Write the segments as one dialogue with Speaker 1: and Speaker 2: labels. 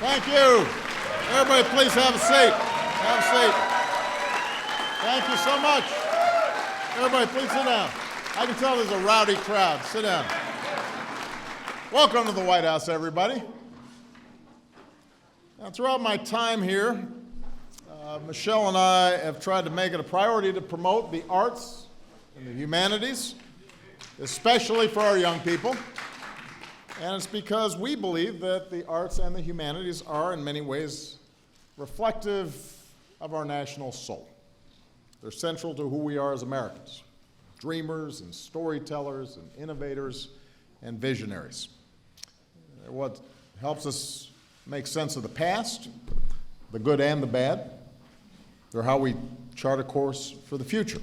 Speaker 1: Thank you. Everybody, please have a seat. Have a seat. Thank you so much. Everybody, please sit down. I can tell there's a rowdy crowd. Sit down. Welcome to the White House, everybody. Now, throughout my time here, Michelle and I have tried to make it a priority to promote the arts and the humanities, especially for our young people. And it's because we believe that the arts and the humanities are, in many ways, reflective of our national soul. They're central to who we are as Americans, dreamers and storytellers and innovators and visionaries. They're what helps us make sense of the past, the good and the bad. They're how we chart a course for the future,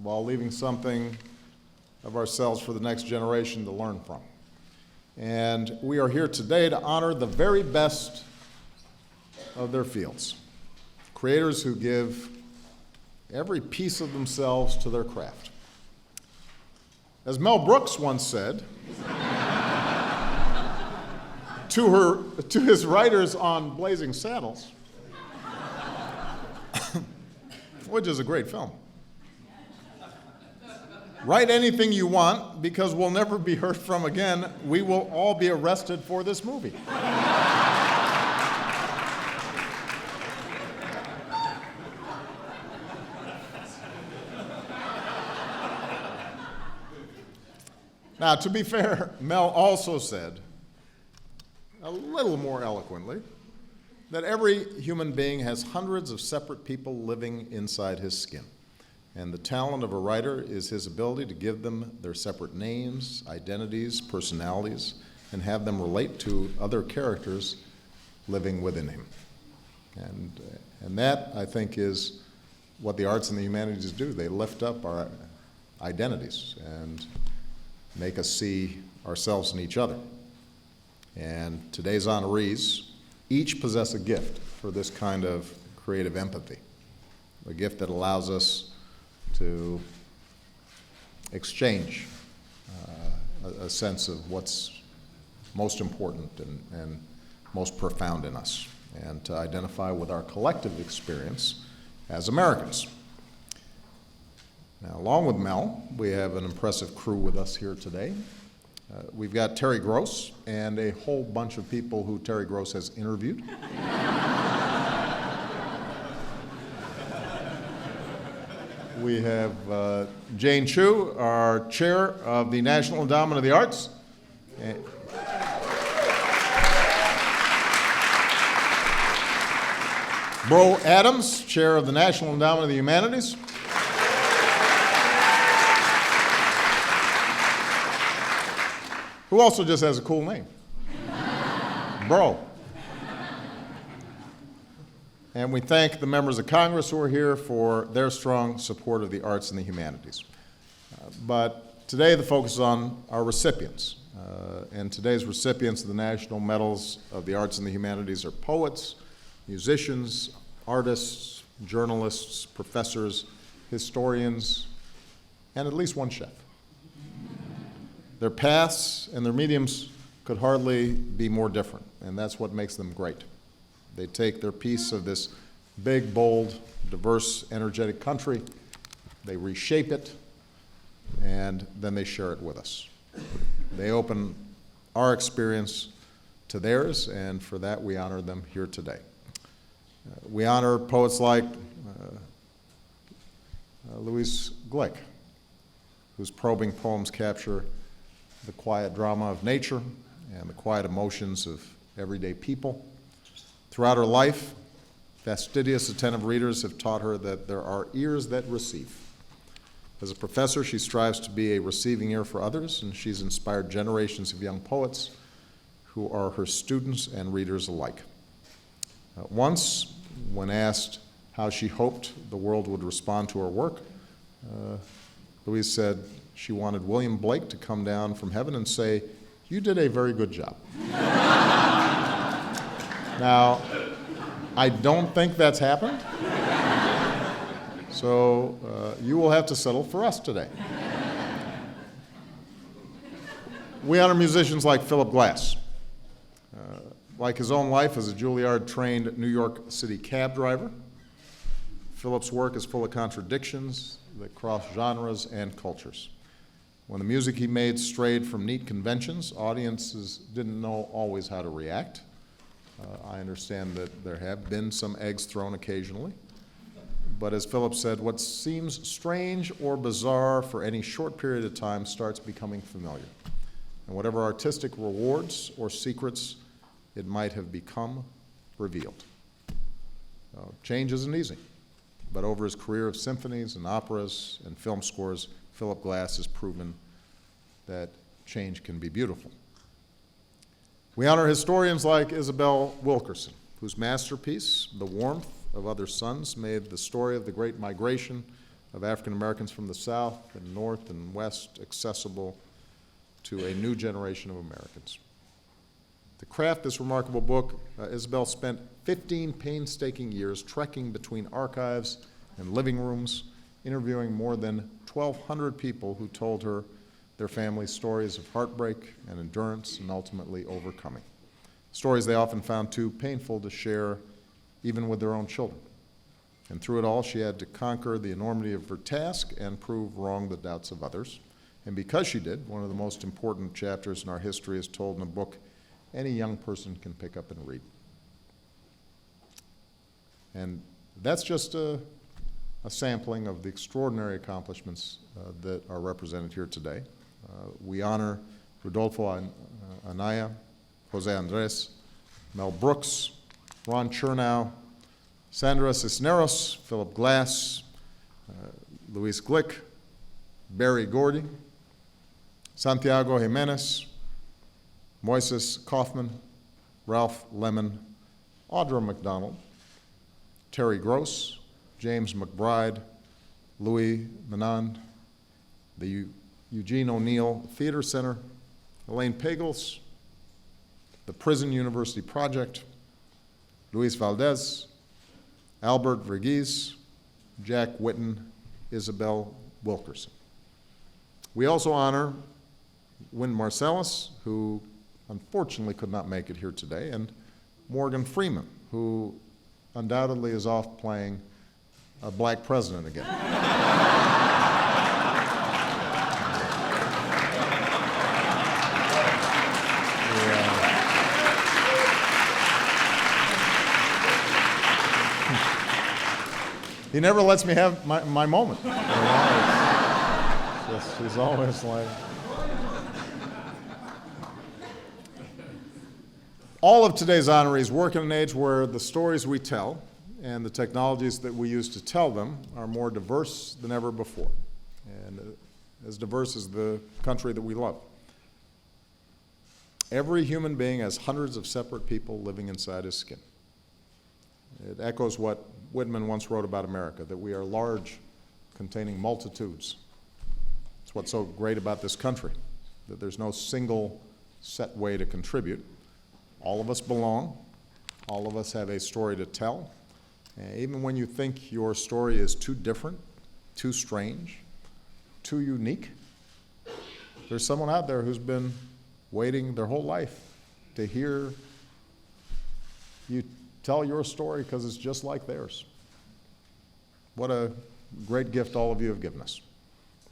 Speaker 1: while leaving something of ourselves for the next generation to learn from. And we are here today to honor the very best of their fields, creators who give every piece of themselves to their craft. As Mel Brooks once said to his writers on Blazing Saddles, which is a great film, write anything you want, because we'll never be heard from again. We will all be arrested for this movie. Now, to be fair, Mel also said, a little more eloquently, that every human being has hundreds of separate people living inside his skin. And the talent of a writer is his ability to give them their separate names, identities, personalities, and have them relate to other characters living within him. And that, I think, is what the arts and the humanities do. They lift up our identities and make us see ourselves in each other. And today's honorees each possess a gift for this kind of creative empathy, a gift that allows us to exchange a sense of what's most important and most profound in us, and to identify with our collective experience as Americans. Now, along with Mel, we have an impressive crew with us here today. We've got Terry Gross and a whole bunch of people who Terry Gross has interviewed. We have Jane Chu, our chair of the National Endowment of the Arts. Bro Adams, chair of the National Endowment of the Humanities. Who also just has a cool name. Bro. And we thank the members of Congress who are here for their strong support of the arts and the humanities. But today the focus is on our recipients. And today's recipients of the National Medals of the Arts and the Humanities are poets, musicians, artists, journalists, professors, historians, and at least one chef. Their paths and their mediums could hardly be more different, and that's what makes them great. They take their piece of this big, bold, diverse, energetic country, they reshape it, and then they share it with us. They open our experience to theirs, and for that we honor them here today. We honor poets like Louise Glick, whose probing poems capture the quiet drama of nature and the quiet emotions of everyday people. Throughout her life, fastidious, attentive readers have taught her that there are ears that receive. As a professor, she strives to be a receiving ear for others, and she's inspired generations of young poets who are her students and readers alike. Once, when asked how she hoped the world would respond to her work, Louise said she wanted William Blake to come down from heaven and say, "You did a very good job." Now, I don't think that's happened, so you will have to settle for us today. We honor musicians like Philip Glass. like his own life as a Juilliard-trained New York City cab driver, Philip's work is full of contradictions that cross genres and cultures. When the music he made strayed from neat conventions, audiences didn't know always how to react. I understand that there have been some eggs thrown occasionally. But as Philip said, what seems strange or bizarre for any short period of time starts becoming familiar. And whatever artistic rewards or secrets it might have become revealed. Change isn't easy, but over his career of symphonies and operas and film scores, Philip Glass has proven that change can be beautiful. We honor historians like Isabel Wilkerson, whose masterpiece, The Warmth of Other Suns, made the story of the great migration of African Americans from the South and North and West accessible to a new generation of Americans. To craft this remarkable book, Isabel spent 15 painstaking years trekking between archives and living rooms, interviewing more than 1,200 people who told her their family's stories of heartbreak and endurance and ultimately overcoming. Stories they often found too painful to share even with their own children. And through it all, she had to conquer the enormity of her task and prove wrong the doubts of others. And because she did, one of the most important chapters in our history is told in a book any young person can pick up and read. And that's just a sampling of the extraordinary accomplishments that are represented here today. We honor Rodolfo Anaya, Jose Andres, Mel Brooks, Ron Chernow, Sandra Cisneros, Philip Glass, Luis Glick, Barry Gordy, Santiago Jimenez, Moises Kaufman, Ralph Lemon, Audra McDonald, Terry Gross, James McBride, Louis Menand, the Eugene O'Neill Theater Center, Elaine Pagels, the Prison University Project, Luis Valdez, Albert Verghese, Jack Whitten, Isabel Wilkerson. We also honor Wynn Marsalis, who unfortunately could not make it here today, and Morgan Freeman, who undoubtedly is off playing a black president again. He never lets me have my moment. He's always like... All of today's honorees work in an age where the stories we tell and the technologies that we use to tell them are more diverse than ever before, and as diverse as the country that we love. Every human being has hundreds of separate people living inside his skin. It echoes what Whitman once wrote about America, that we are large, containing multitudes. It's what's so great about this country, that there's no single set way to contribute. All of us belong. All of us have a story to tell. And even when you think your story is too different, too strange, too unique, there's someone out there who's been waiting their whole life to hear you tell your story because it's just like theirs. What a great gift all of you have given us.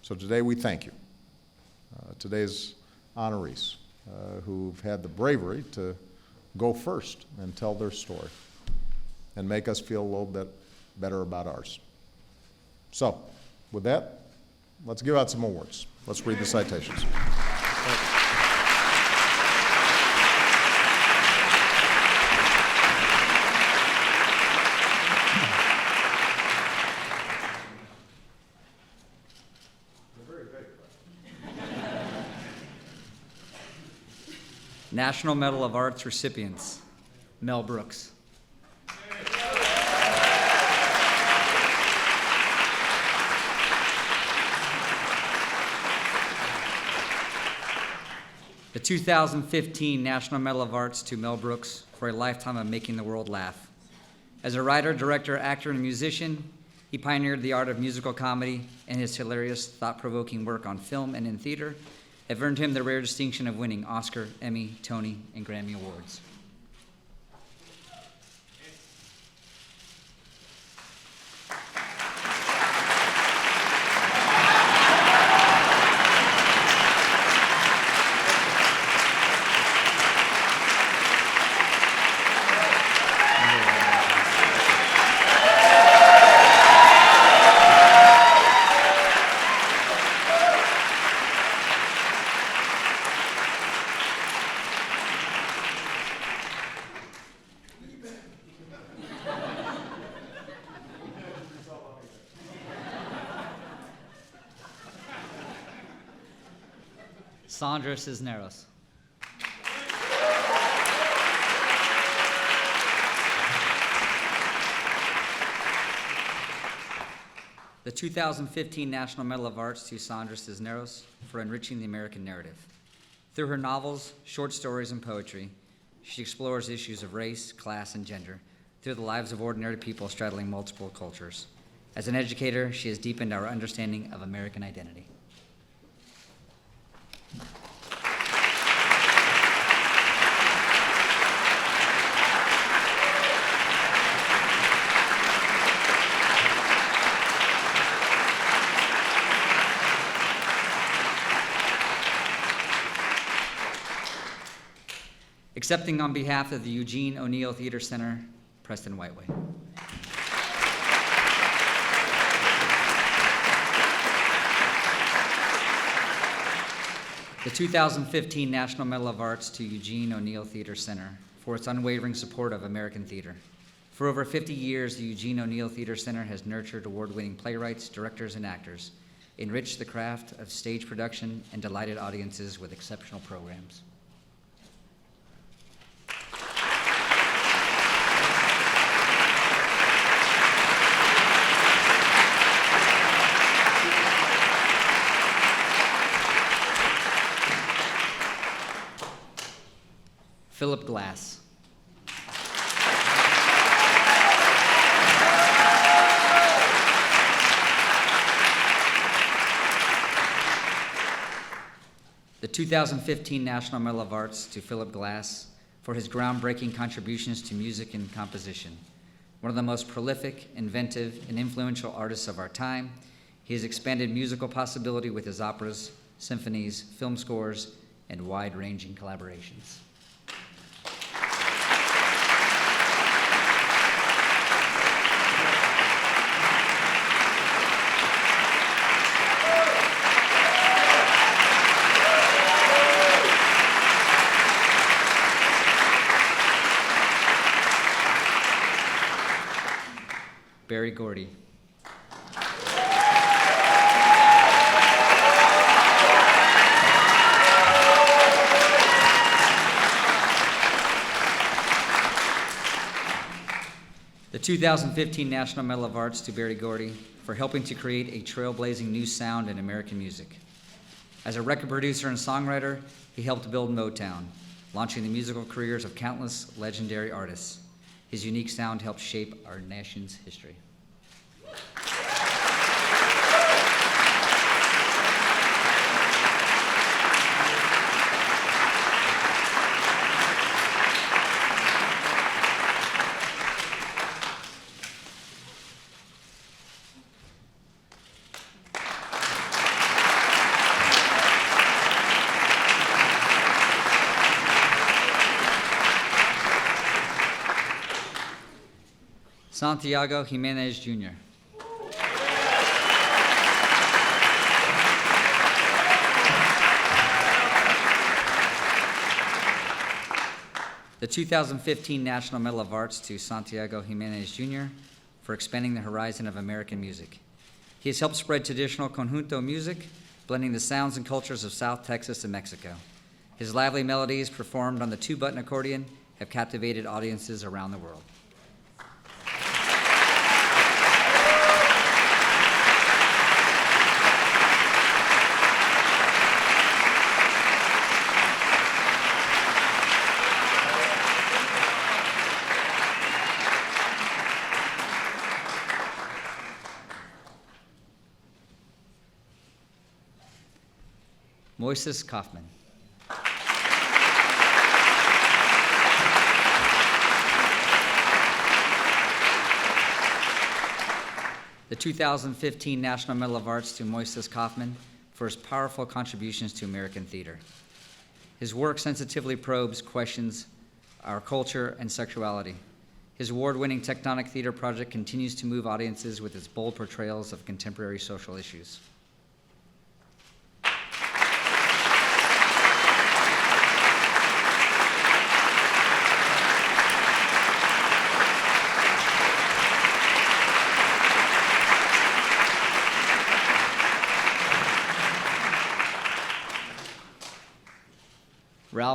Speaker 1: So today we thank you. Today's honorees who've had the bravery to go first and tell their story and make us feel a little bit better about ours. So, with that, let's give out some awards. Let's read the citations.
Speaker 2: National Medal of Arts recipients: Mel Brooks. The 2015 National Medal of Arts to Mel Brooks for a lifetime of making the world laugh. As a writer, director, actor, and musician, he pioneered the art of musical comedy, and his hilarious, thought-provoking work on film and in theater have earned him the rare distinction of winning Oscar, Emmy, Tony, and Grammy Awards. Sandra Cisneros. The 2015 National Medal of Arts to Sandra Cisneros for enriching the American narrative. Through her novels, short stories, and poetry, she explores issues of race, class, and gender through the lives of ordinary people straddling multiple cultures. As an educator, she has deepened our understanding of American identity. Accepting on behalf of the Eugene O'Neill Theater Center, Preston Whiteway. The 2015 National Medal of Arts to Eugene O'Neill Theater Center for its unwavering support of American theater. For over 50 years, the Eugene O'Neill Theater Center has nurtured award-winning playwrights, directors, and actors, enriched the craft of stage production, and delighted audiences with exceptional programs. Philip Glass. The 2015 National Medal of Arts to Philip Glass for his groundbreaking contributions to music and composition. One of the most prolific, inventive, and influential artists of our time, he has expanded musical possibility with his operas, symphonies, film scores, and wide-ranging collaborations. Barry Gordy. The 2015 National Medal of Arts to Barry Gordy for helping to create a trailblazing new sound in American music. As a record producer and songwriter, he helped build Motown, launching the musical careers of countless legendary artists. His unique sound helped shape our nation's history. Santiago Jimenez Jr. The 2015 National Medal of Arts to Santiago Jimenez Jr. for expanding the horizon of American music. He has helped spread traditional conjunto music, blending the sounds and cultures of South Texas and Mexico. His lively melodies, performed on the two-button accordion, have captivated audiences around the world. Moises Kaufman. The 2015 National Medal of Arts to Moises Kaufman for his powerful contributions to American theater. His work sensitively probes questions our culture and sexuality. His award-winning Tectonic Theater project continues to move audiences with its bold portrayals of contemporary social issues.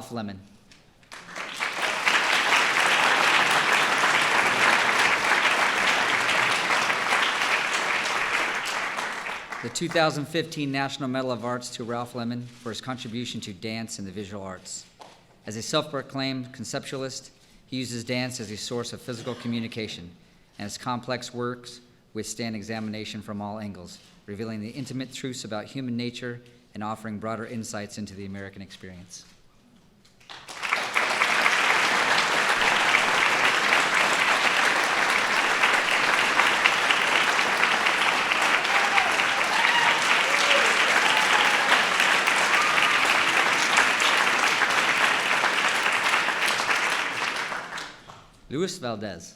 Speaker 2: Ralph Lemon. The 2015 National Medal of Arts to Ralph Lemon for his contribution to dance and the visual arts. As a self-proclaimed conceptualist, he uses dance as a source of physical communication, and his complex works withstand examination from all angles, revealing the intimate truths about human nature and offering broader insights into the American experience. Luis Valdez.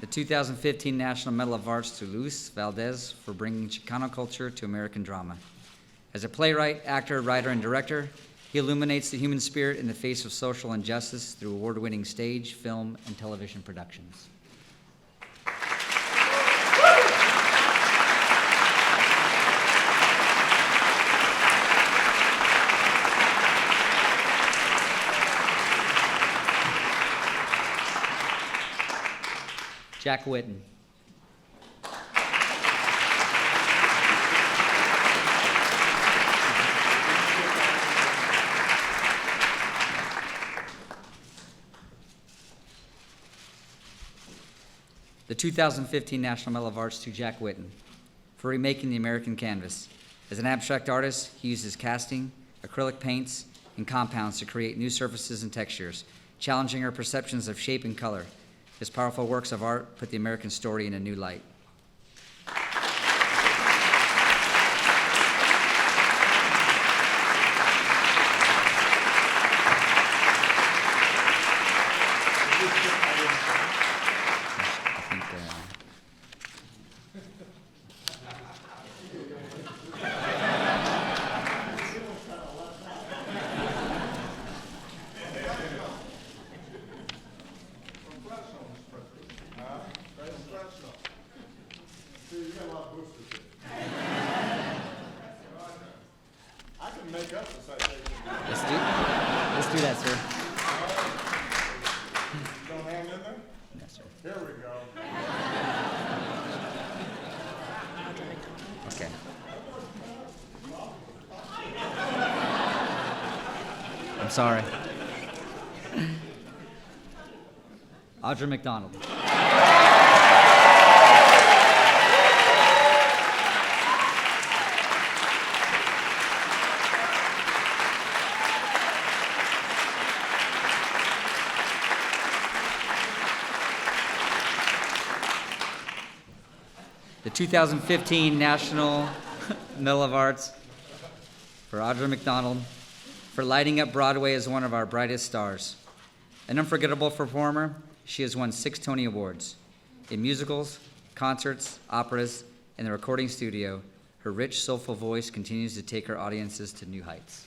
Speaker 2: The 2015 National Medal of Arts to Luis Valdez for bringing Chicano culture to American drama. As a playwright, actor, writer, and director, he illuminates the human spirit in the face of social injustice through award-winning stage, film, and television productions. Jack Whitten. The 2015 National Medal of Arts to Jack Whitten for remaking the American canvas. As an abstract artist, he uses casting, acrylic paints, and compounds to create new surfaces and textures, challenging our perceptions of shape and color. His powerful works of art put the American story in a new light. Let's do that, sir.
Speaker 1: Don't hang in there?
Speaker 2: Yes, sir.
Speaker 1: Here we go.
Speaker 2: Okay. I'm sorry. Audra McDonald. The 2015 National Medal of Arts for Audra McDonald for lighting up Broadway as one of our brightest stars. An unforgettable performer, she has won 6 Tony Awards. In musicals, concerts, operas, and the recording studio, her rich, soulful voice continues to take her audiences to new heights.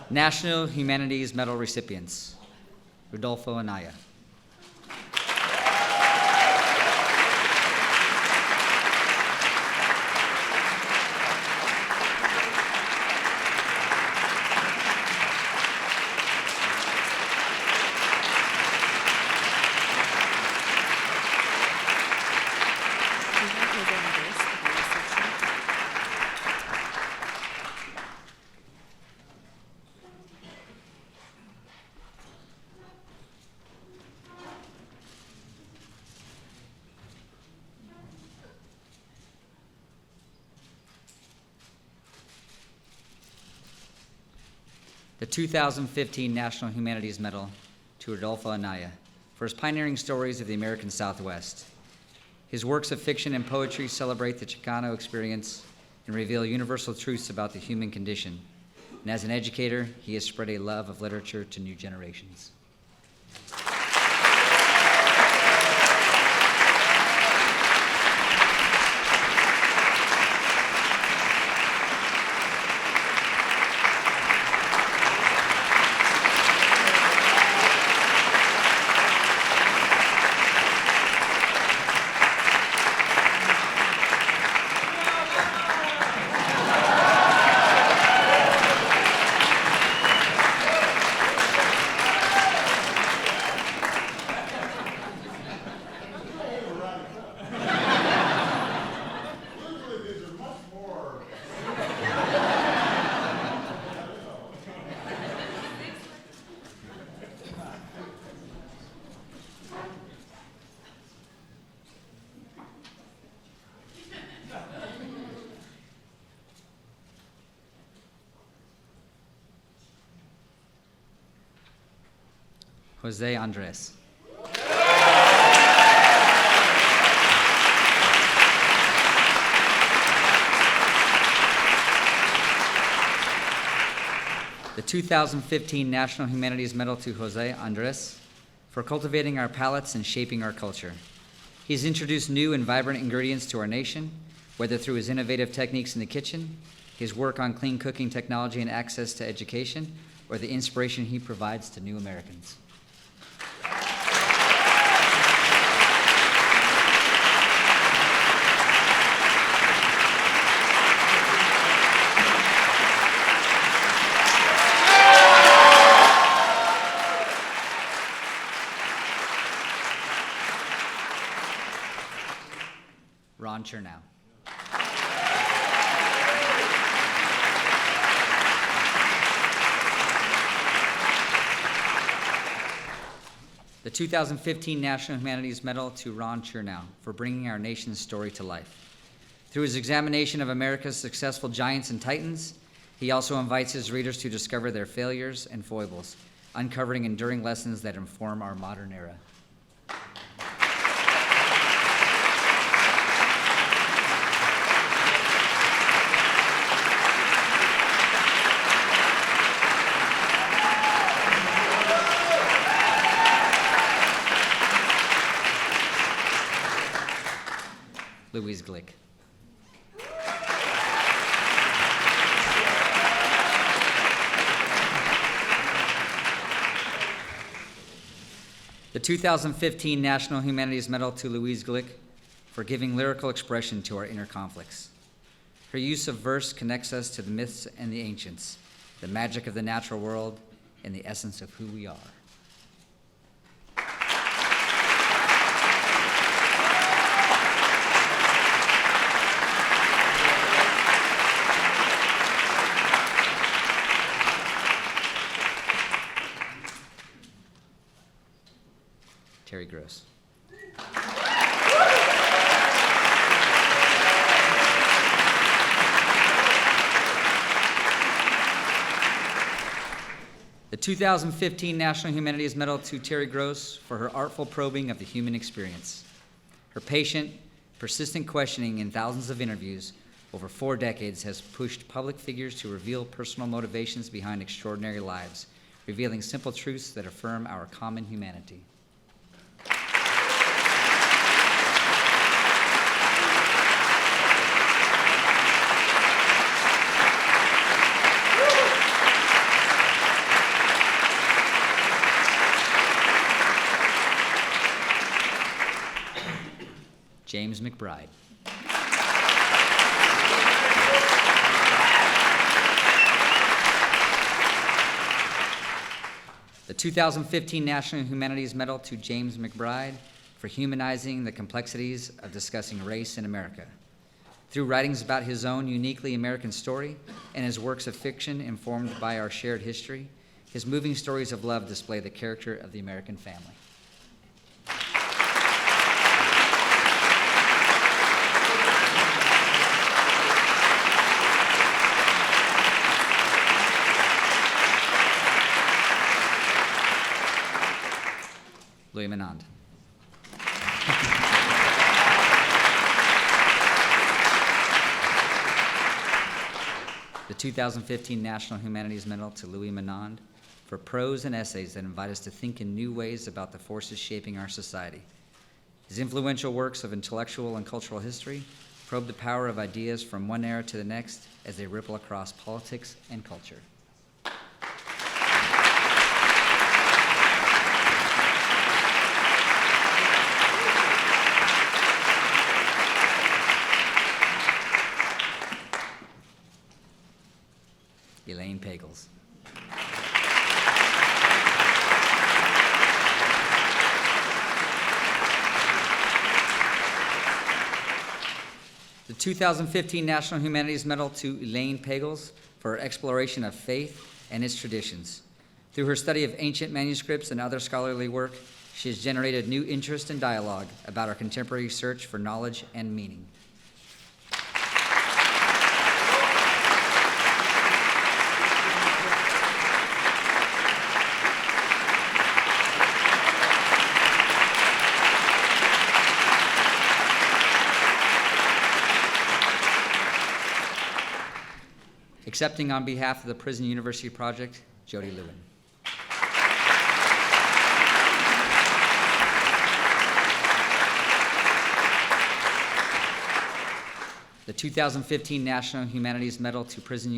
Speaker 2: National Humanities Medal recipients, Rodolfo Anaya. The 2015 National Humanities Medal to Rodolfo Anaya for his pioneering stories of the American Southwest. His works of fiction and poetry celebrate the Chicano experience and reveal universal truths about the human condition. And as an educator, he has spread a love of literature to new generations. Jose Andres. The 2015 National Humanities Medal to Jose Andres for cultivating our palates and shaping our culture. He's introduced new and vibrant ingredients to our nation, whether through his innovative techniques in the kitchen, his work on clean cooking technology and access to education, or the inspiration he provides to new Americans. Ron Chernow. The 2015 National Humanities Medal to Ron Chernow for bringing our nation's story to life. Through his examination of America's successful giants and titans, he also invites his readers to discover their failures and foibles, uncovering enduring lessons that inform our modern era. Louise Glick. The 2015 National Humanities Medal to Louise Glick for giving lyrical expression to our inner conflicts. Her use of verse connects us to the myths and the ancients, the magic of the natural world, and the essence of who we are. Terry Gross. The 2015 National Humanities Medal to Terry Gross for her artful probing of the human experience. Her patient, persistent questioning in thousands of interviews over 4 decades has pushed public figures to reveal personal motivations behind extraordinary lives, revealing simple truths that affirm our common humanity. James McBride. The 2015 National Humanities Medal to James McBride for humanizing the complexities of discussing race in America. Through writings about his own uniquely American story and his works of fiction informed by our shared history, his moving stories of love display the character of the American family. Louis Menand. The 2015 National Humanities Medal to Louis Menand for prose and essays that invite us to think in new ways about the forces shaping our society. His influential works of intellectual and cultural history probe the power of ideas from one era to the next as they ripple across politics and culture. Elaine Pagels. The 2015 National Humanities Medal to Elaine Pagels for her exploration of faith and its traditions. Through her study of ancient manuscripts and other scholarly work, she has generated new interest and dialogue about our contemporary search for knowledge and meaning. Accepting on behalf of the Prison University Project, Jody Lewin. The 2015 National Humanities Medal to Prison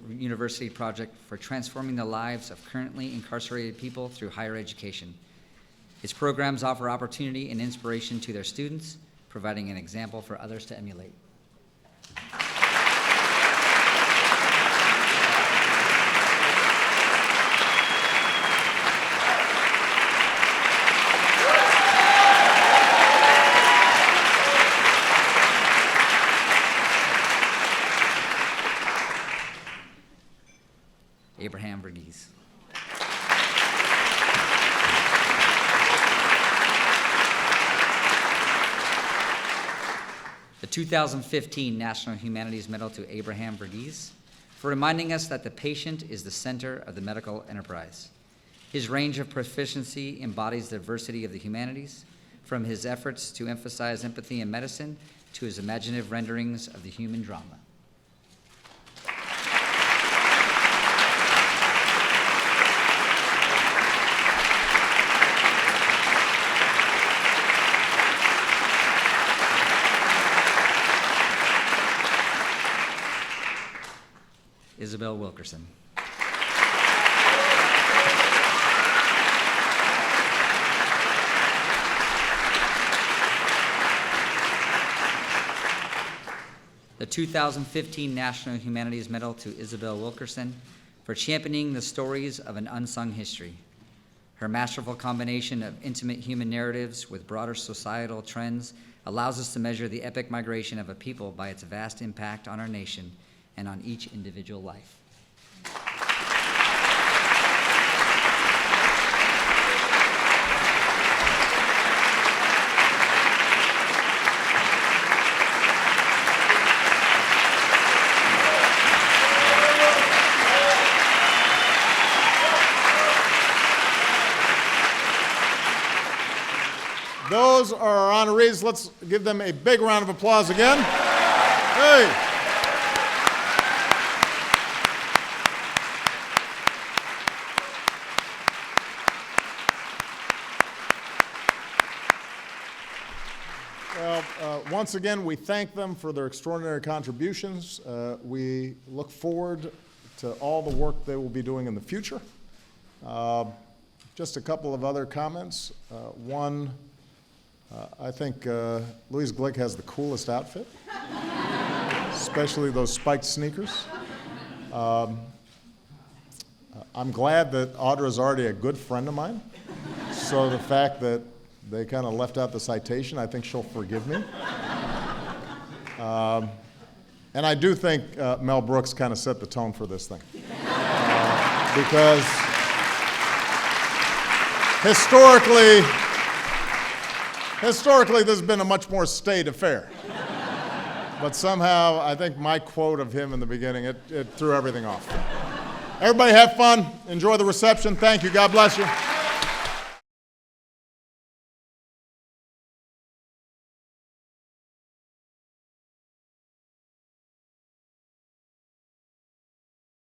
Speaker 2: University Project for transforming the lives of currently incarcerated people through higher education. Its programs offer opportunity and inspiration to their students, providing an example for others to emulate. Abraham Verghese. The 2015 National Humanities Medal to Abraham Verghese for reminding us that the patient is the center of the medical enterprise. His range of proficiency embodies the diversity of the humanities, from his efforts to emphasize empathy in medicine to his imaginative renderings of the human drama. Isabel Wilkerson. The 2015 National Humanities Medal to Isabel Wilkerson for championing the stories of an unsung history. Her masterful combination of intimate human narratives with broader societal trends allows us to measure the epic migration of a people by its vast impact on our nation and on each individual life.
Speaker 1: Those are our honorees. Let's give them a big round of applause again. Hey. Well, once again, we thank them for their extraordinary contributions. We look forward to all the work they will be doing in the future. Just a couple of other comments. One, I think Louise Glick has the coolest outfit, especially those spiked sneakers. I'm glad that Audra's already a good friend of mine, so the fact that they kind of left out the citation, I think she'll forgive me. And I do think Mel Brooks kind of set the tone for this thing. Because historically, this has been a much more staid affair. But somehow, I think my quote of him in the beginning, it threw everything off. Everybody have fun. Enjoy the reception. Thank you. God bless you.